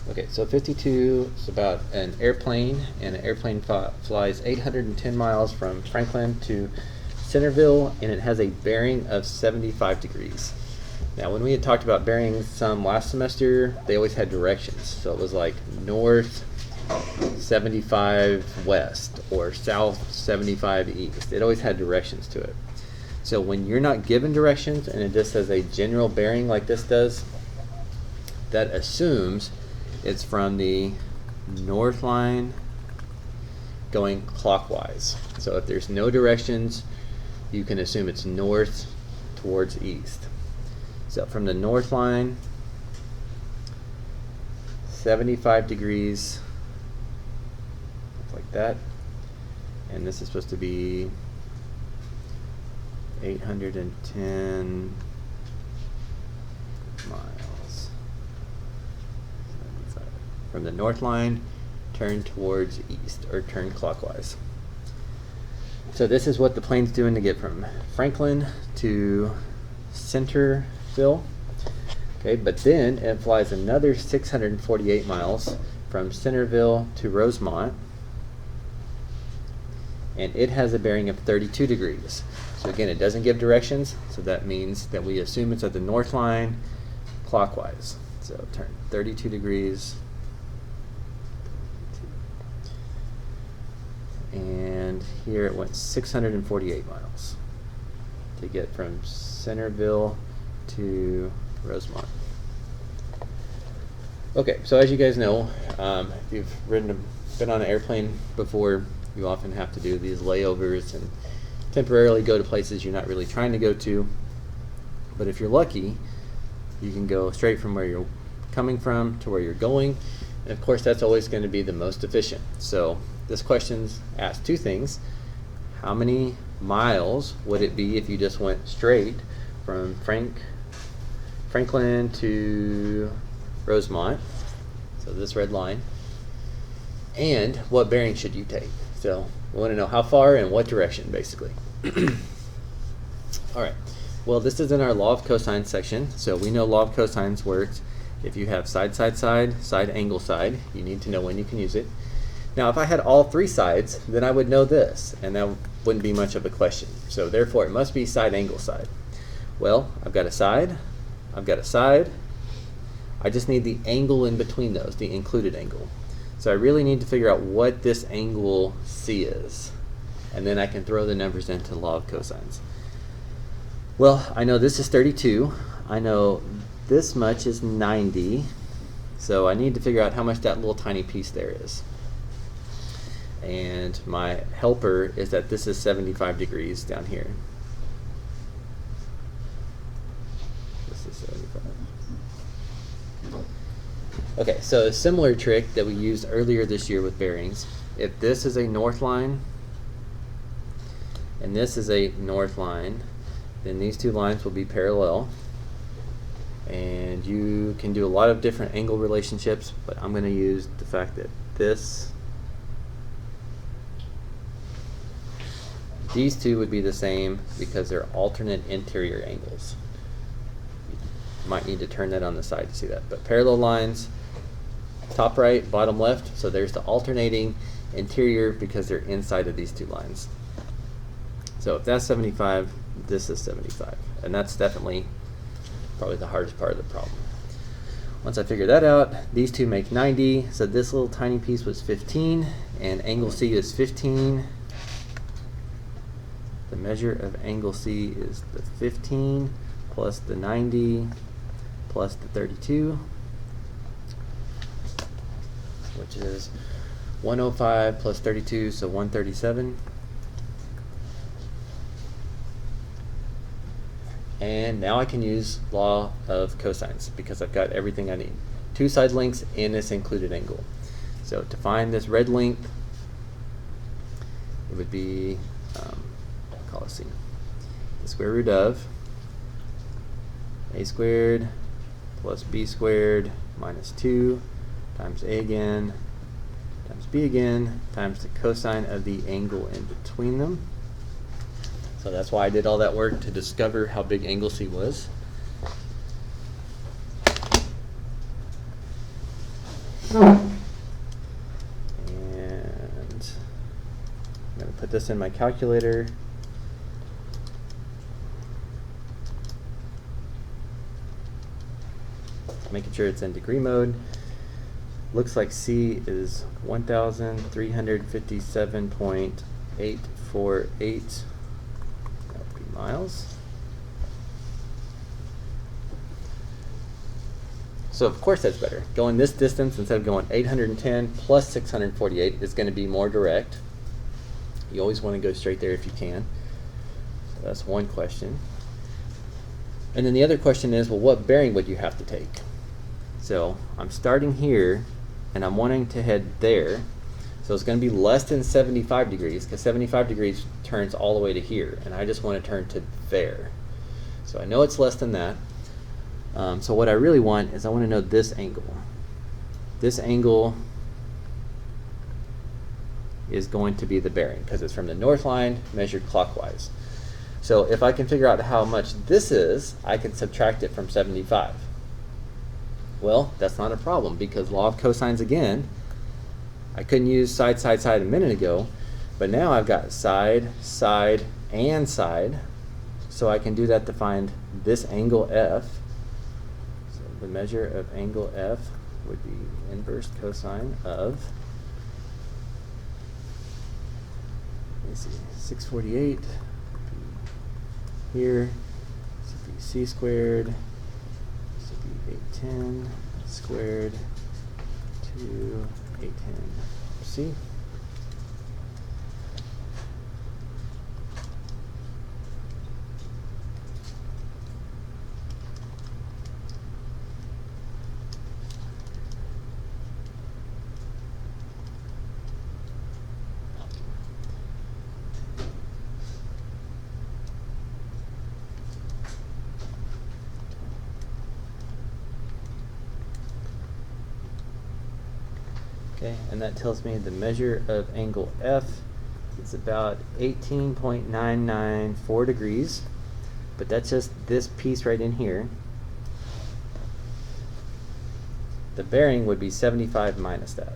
Okay, so 52 is about an airplane, and an airplane flies 810 miles from Franklin to Centerville, and it has a bearing of 75 degrees. Now, when we had talked about bearings some last semester, they always had directions. So it was like north 75 west or south 75 east. It always had directions to it. So when you're not given directions and it just has a general bearing like this does, that assumes it's from the north line going clockwise. So if there's no directions, you can assume it's north towards east. So from the north line, 75 degrees, like that. And this is supposed to be 810 miles. From the north line, turn towards east, or turn clockwise. So this is what the plane's doing to get from Franklin to Centerville. Okay, but then it flies another 648 miles from Centerville to Rosemont, and it has a bearing of 32 degrees. So again, it doesn't give directions, so that means that we assume it's at the north line clockwise. So turn 32 degrees. And here it went 648 miles to get from Centerville to Rosemont. Okay, so as you guys know, if you've been on an airplane before, you often have to do these layovers and temporarily go to places you're not really trying to go to. But if you're lucky, you can go straight from where you're coming from to where you're going. And of course, that's always going to be the most efficient. So this question asks two things. How many miles would it be if you just went straight from Franklin to Rosemont, so this red line, and what bearing should you take? So we want to know how far and what direction, basically. All right, well, this is in our law of cosine section. So we know law of cosines works if you have side, side, side, side, angle, side. You need to know when you can use it. Now, if I had all three sides, then I would know this, and that wouldn't be much of a question. So therefore, it must be side, angle, side. Well, I've got a side, I've got a side. I just need the angle in between those, the included angle. So I really need to figure out what this angle C is, and then I can throw the numbers into law of cosines. Well, I know this is 32. I know this much is 90. So I need to figure out how much that little tiny piece there is. And my helper is that this is 75 degrees down here. This is 75. Okay, so a similar trick that we used earlier this year with bearings. If this is a north line and this is a north line, then these two lines will be parallel. And you can do a lot of different angle relationships, but I'm going to use the fact that these two would be the same because they're alternate interior angles. You might need to turn that on the side to see that. But parallel lines, top right, bottom left, so there's the alternating interior because they're inside of these two lines. So if that's 75, this is 75. And that's definitely probably the hardest part of the problem. Once I figure that out, these two make 90, so this little tiny piece was 15, and angle C is 15. The measure of angle C is the 15 plus the 90 plus the 32, which is 105 plus 32, so 137. And now I can use law of cosines because I've got everything I need. Two side lengths and this included angle. So to find this red length, it would be, let's see, the square root of a squared plus b squared minus 2 times a again times b again times the cosine of the angle in between them. So that's why I did all that work to discover how big angle C was. And I'm going to put this in my calculator. Making sure it's in degree mode. Looks like C is 1,357.848. That would be miles. So of course that's better. Going this distance instead of going 810 plus 648 is going to be more direct. You always want to go straight there if you can. So that's one question. And then the other question is, well, what bearing would you have to take? So I'm starting here and I'm wanting to head there. So it's going to be less than 75 degrees because 75 degrees turns all the way to here and I just want to turn to there. So I know it's less than that. So what I really want is I want to know this angle. This angle is going to be the bearing because it's from the north line measured clockwise. So if I can figure out how much this is, I can subtract it from 75. Well, that's not a problem because law of cosines again, I couldn't use side, side, side a minute ago, but now I've got side, side, and side. So I can do that to find this angle F. So the measure of angle F would be inverse cosine of, let me see, 648 here, this would be C squared, this would be 810 squared to 810 C. Okay, and that tells me the measure of angle F is about 18.994 degrees, but that's just this piece right in here. The bearing would be 75 minus that.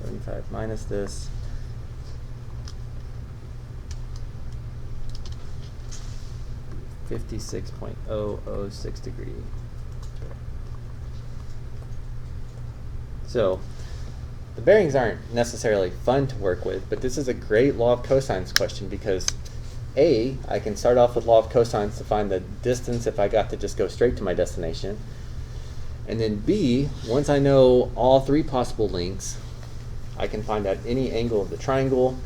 75 minus this. .006 degree. So the bearings aren't necessarily fun to work with, but this is a great law of cosines question because A, I can start off with law of cosines to find the distance if I got to just go straight to my destination. And then B, once I know all three possible lengths, I can find out any angle of the triangle.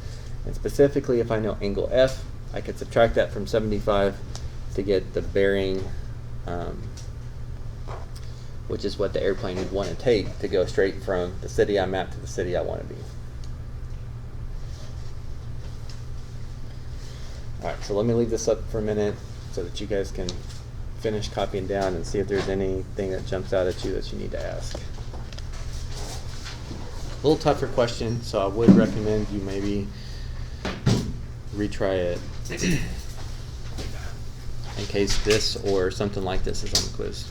And specifically, if I know angle F, I could subtract that from 75 to get the bearing, which is what the airplane would want to take to go straight from the city I'm at to the city I want to be. All right, so let me leave this up for a minute so that you guys can finish copying down and see if there's anything that jumps out at you that you need to ask. A little tougher question, so I would recommend you maybe retry it in case this or something like this is on the quiz.